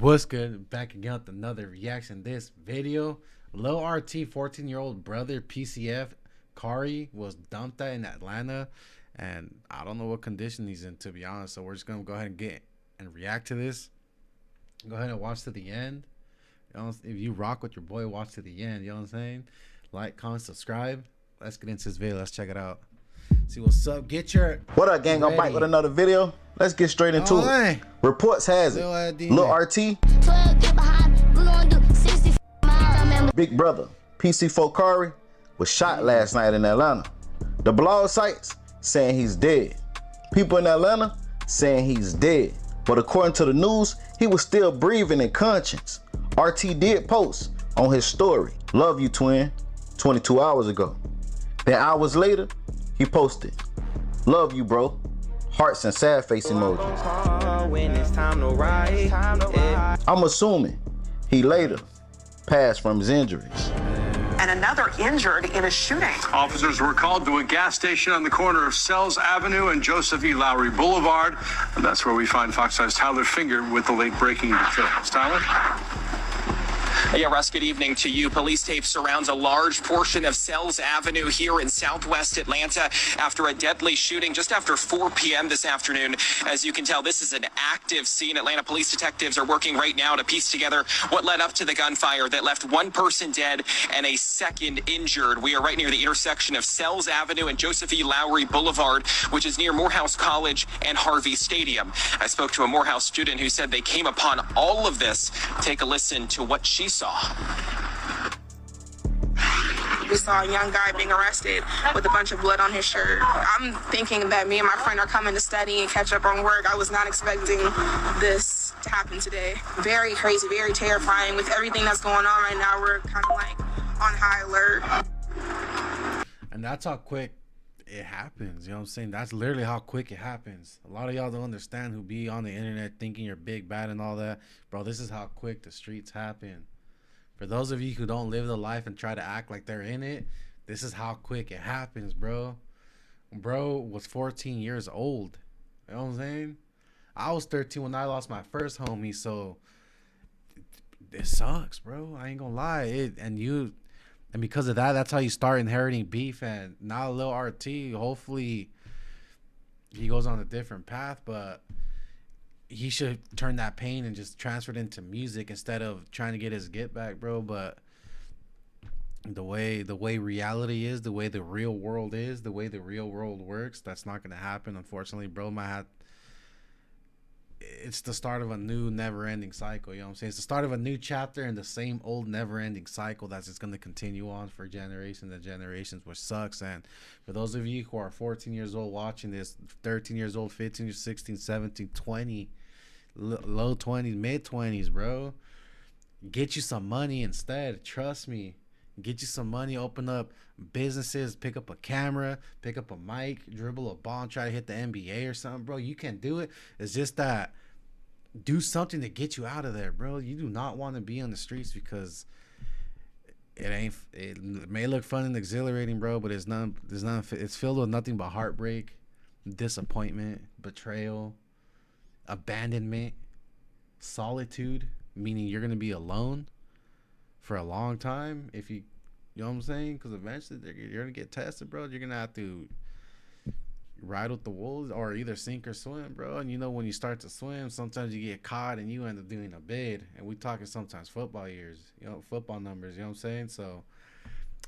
What's good? Back again with another reaction. This video, Lil RT 14-year-old brother PCF Kari was dumped at in Atlanta, and I don't know what condition he's in, to be honest. So we're just gonna go ahead and get and react to this. Go ahead and watch to the end. You know, if you rock with your boy, watch to the end. You know what I'm saying? Like, comment, subscribe. Let's get into this video. Let's check it out. See what's up. Get your what up, gang? I'm back with another video. Let's get straight into it. Reports has it Lil RT, big brother PC4 Kari was shot last night in Atlanta. The blog sites saying he's dead. People in Atlanta saying he's dead. But according to the news, he was still breathing in conscience. RT did post on his story, "Love you, twin," 22 hours ago. Then hours later, he posted, "Love you, bro," hearts and sad face emojis. I'm assuming he later passed from his injuries. And another injured in a shooting. Officers were called to a gas station on the corner of Sells Avenue and Joseph E. Lowry Boulevard. And that's where we find Fox 5's Tyler Finger with the late breaking details. Tyler? Yeah, Russ, good evening to you. Police tape surrounds a large portion of Sells Avenue here in southwest Atlanta after a deadly shooting just after 4 p.m. this afternoon. As you can tell, this is an active scene. Atlanta police detectives are working right now to piece together what led up to the gunfire that left one person dead and a second injured. We are right near the intersection of Sells Avenue and Joseph E. Lowry Boulevard, which is near Morehouse College and Harvey Stadium. I spoke to a Morehouse student who said they came upon all of this. Take a listen to what she saw. We saw a young guy being arrested with a bunch of blood on his shirt. I'm thinking that me and my friend are coming to study and catch up on work. I was not expecting this to happen today. Very crazy, very terrifying. With everything that's going on right now, we're kind of like on high alert. And that's how quick it happens. You know what I'm saying? That's literally how quick it happens. A lot of y'all don't understand, who be on the internet thinking you're big, bad, and all that. Bro, this is how quick the streets happen. For those of you who don't live the life and try to act like they're in it, this is how quick it happens, bro. Bro was 14 years old. You know what I'm saying? I was 13 when I lost my first homie, so it sucks, bro. I ain't gonna lie. And because of that, that's how you start inheriting beef. And now Lil RT, hopefully he goes on a different path, but he should turn that pain and just transfer it into music instead of trying to get his get back, bro. But the way reality is, the way the real world is, the way the real world works, that's not gonna happen, unfortunately, bro. It's the start of a new never-ending cycle. You know what I'm saying? It's the start of a new chapter in the same old never-ending cycle that's just going to continue on for generations and generations, which sucks. And for those of you who are 14 years old watching this, 13 years old, 15, 16, 17, 20, low 20s, mid 20s, bro, get you some money instead. Trust me. Get you some money, open up businesses, pick up a camera, pick up a mic, dribble a ball, and try to hit the NBA or something, bro. You can do it. It's just that do something to get you out of there, bro. You do not want to be on the streets because it may look fun and exhilarating, bro, but it's filled with nothing but heartbreak, disappointment, betrayal, abandonment, solitude, meaning you're going to be alone for a long time, if you know what I'm saying, because eventually you're gonna get tested, bro. You're gonna have to ride with the wolves or either sink or swim, bro. And you know, when you start to swim, sometimes you get caught and you end up doing a bid. And we talking sometimes football years, you know, football numbers, you know what I'm saying? So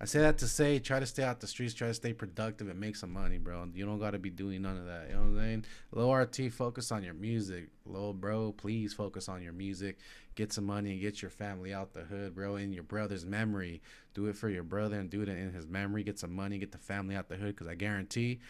I say that to say, try to stay out the streets, try to stay productive and make some money, bro. You don't got to be doing none of that. You know what I'm saying? Lil RT, focus on your music. Lil bro, please focus on your music. Get some money and get your family out the hood, bro, in your brother's memory. Do it for your brother and do it in his memory. Get some money, get the family out the hood, because I guarantee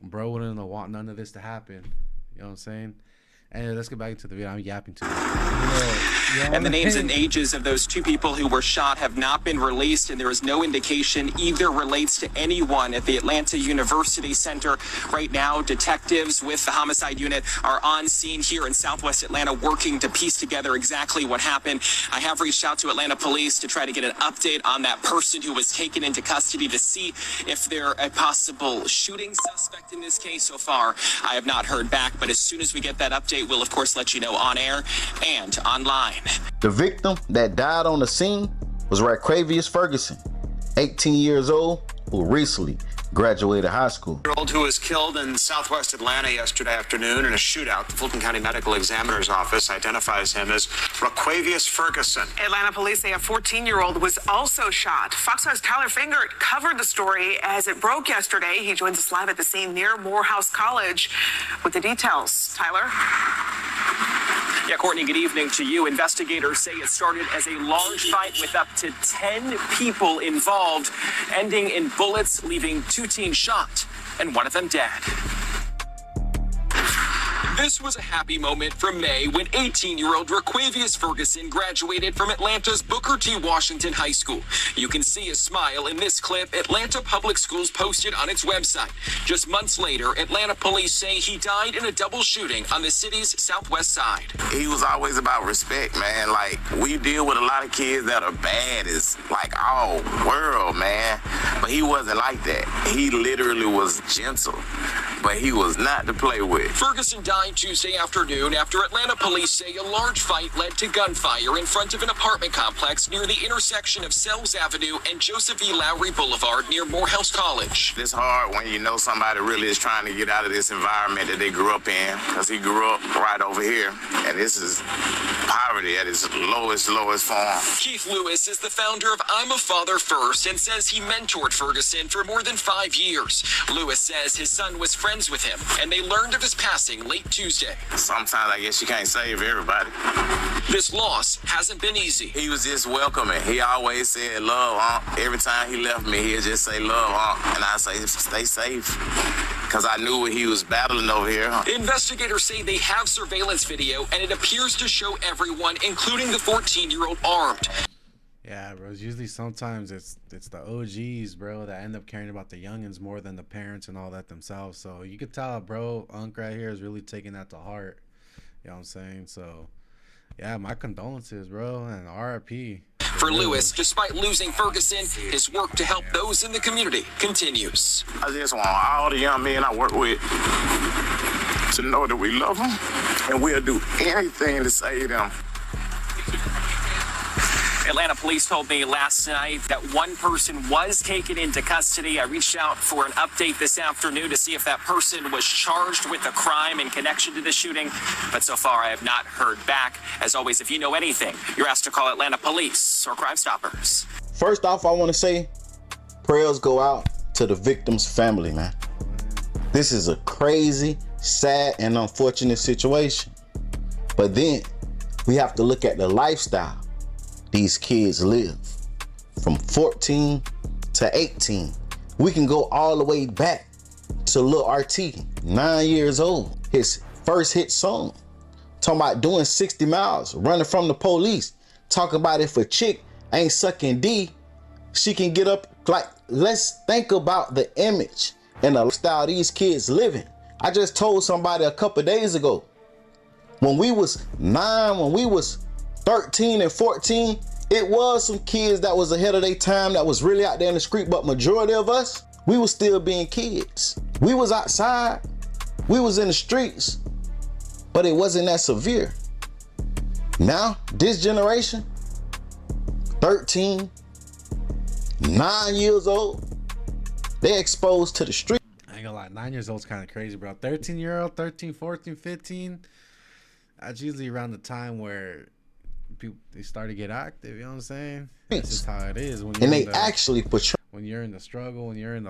bro wouldn't want none of this to happen. You know what I'm saying? And let's get back into the video. I'm yapping too much. And the names and ages of those two people who were shot have not been released, and there is no indication either relates to anyone at the Atlanta University Center. Right now, detectives with the homicide unit are on scene here in Southwest Atlanta working to piece together exactly what happened. I have reached out to Atlanta police to try to get an update on that person who was taken into custody to see if they're a possible shooting suspect in this case. So far, I have not heard back, but as soon as we get that update, update. We'll, of course, let you know on air and online. The victim that died on the scene was Raquavius Ferguson, 18 years old, who recently graduated high school. Who was killed in southwest Atlanta yesterday afternoon in a shootout. The Fulton County Medical Examiner's Office identifies him as Raquavius Ferguson. Atlanta police say a 14-year-old was also shot. Fox 5's Tyler Finger covered the story as it broke yesterday. He joins us live at the scene near Morehouse College with the details. Tyler? Yeah, Courtney, good evening to you. Investigators say it started as a large fight with up to 10 people involved, ending in bullets, leaving 2 teens shot and one of them dead. This was a happy moment from May when 18-year-old Raquavius Ferguson graduated from Atlanta's Booker T. Washington High School. You can see his smile in this clip Atlanta Public Schools posted on its website. Just months later, Atlanta police say he died in a double shooting on the city's southwest side. He was always about respect, man. Like, we deal with a lot of kids that are bad. It's like all world, man. But he wasn't like that. He literally was gentle, but he was not to play with. Ferguson died Tuesday afternoon after Atlanta police say a large fight led to gunfire in front of an apartment complex near the intersection of Sells Avenue and Joseph E. Lowry Boulevard near Morehouse College. It's hard when you know somebody really is trying to get out of this environment that they grew up in, because he grew up right over here, and this is poverty at its lowest form. Keith Lewis is the founder of I'm a Father First and says he mentored Ferguson for more than 5 years. Lewis says his son was friends with him, and they learned of his passing late Tuesday. Sometimes I guess you can't save everybody. This loss hasn't been easy. He was just welcoming. He always said love, huh? Every time he left me, he'd just say love, huh? And I say stay safe, because I knew what he was battling over here. Huh? Investigators say they have surveillance video, and it appears to show everyone, including the 14-year-old, armed. Yeah, bro. Usually sometimes it's the OGs, bro, that end up caring about the youngins more than the parents and all that themselves. So you could tell, bro, Unc right here is really taking that to heart. You know what I'm saying? So, yeah, my condolences, bro, and RIP. For Lewis, despite losing Ferguson, his work to help those in the community continues. I just want all the young men I work with to know that we love them, and we'll do anything to save them. Atlanta police told me last night that one person was taken into custody. I reached out for an update this afternoon to see if that person was charged with a crime in connection to the shooting, but so far I have not heard back. As always, if you know anything, you're asked to call Atlanta Police or Crime Stoppers. First off, I want to say prayers go out to the victim's family, man. This is a crazy, sad, and unfortunate situation. But then we have to look at the lifestyle these kids live from 14 to 18. We can go all the way back to Lil RT, 9 years old. His first hit song, talking about doing 60 miles, running from the police, talking about if a chick ain't sucking D, she can get up. Like, let's think about the image and the lifestyle these kids living. I just told somebody a couple days ago, when we was 9, when we was 13 and 14, it was some kids that was ahead of their time that was really out there in the street, but majority of us, we was still being kids. We was outside, we was in the streets, but it wasn't that severe. Now, this generation, 13, 9 years old, they exposed to the street. I ain't gonna lie, 9 years old is kind of crazy, bro. 13-year-old, 13, 14, 15, that's usually around the time where people, they start to get active. You know what I'm saying? That's just how it is. When you're and they actually portray. When you're in the struggle, when you're in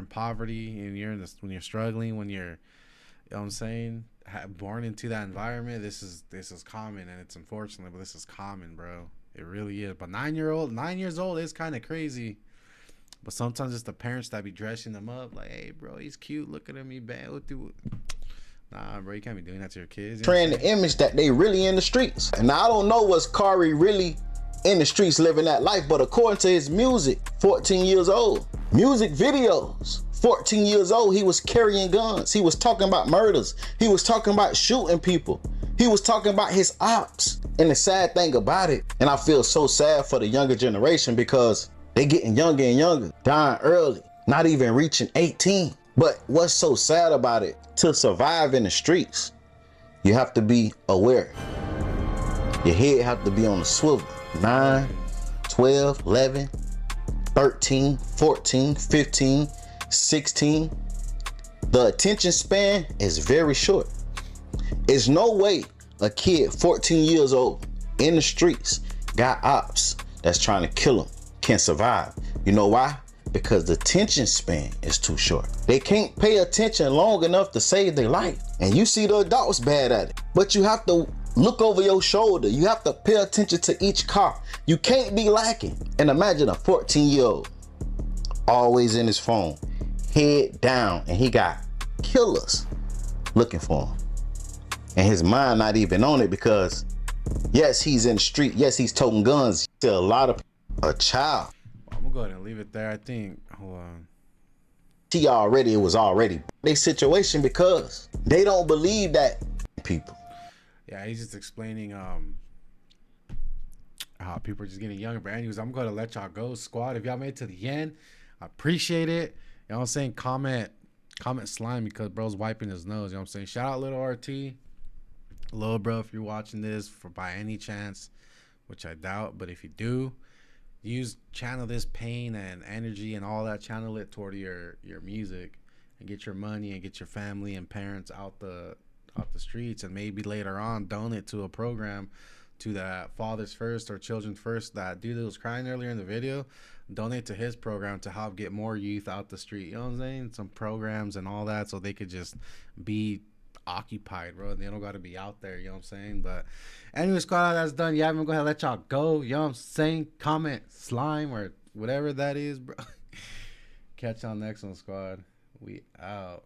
poverty, and when you're struggling, when you're, you know what I'm saying, born into that environment. This is common, and it's unfortunate, but this is common, bro. It really is. But 9 years old is kind of crazy. But sometimes it's the parents that be dressing them up, like, hey, bro, he's cute. Look at him, he bad. What do? Nah, bro, you can't be doing that to your kids. Portraying the image that they really in the streets. And now I don't know what's Kari really in the streets living that life, but according to his music, 14 years old. Music videos, 14 years old, he was carrying guns. He was talking about murders. He was talking about shooting people. He was talking about his ops. And the sad thing about it, and I feel so sad for the younger generation because they getting younger and younger, dying early, not even reaching 18. But what's so sad about it, to survive in the streets, You have to be aware. Your head have to be on the swivel. 9, 12, 11, 13, 14, 15, 16. The attention span is very short. There's no way a kid 14 years old in the streets got ops that's trying to kill him can survive. You know why? Because the attention span is too short. They can't pay attention long enough to save their life. And you see the adults bad at it. But you have to look over your shoulder. You have to pay attention to each car. You can't be lacking. And imagine a 14-year-old always in his phone, head down, and he got killers looking for him. And his mind not even on it because, yes, he's in the street. Yes, he's toting guns. To a lot of a child. I'm gonna go ahead and leave it there. I think. Hold on. It was already their situation because they don't believe that people. Yeah, he's just explaining how people are just getting younger. But anyways, I'm gonna let y'all go, squad. If y'all made it to the end, I appreciate it. You know what I'm saying? Comment slime because bro's wiping his nose. You know what I'm saying? Shout out little RT. Little bro, if you're watching this for by any chance, which I doubt, but if you do, channel this pain and energy and all that, channel it toward your music and get your money and get your family and parents out the streets, and maybe later on donate to a program to that Fathers First or Children First, that dude that was crying earlier in the video. Donate to his program to help get more youth out the street. You know what I'm saying? Some programs and all that so they could just be occupied, bro. They don't got to be out there. You know what I'm saying? But anyway, squad, that's done. Yeah, I'm gonna go ahead and let y'all go. You know what I'm saying? Comment slime or whatever that is, bro. Catch y'all next one, squad. We out.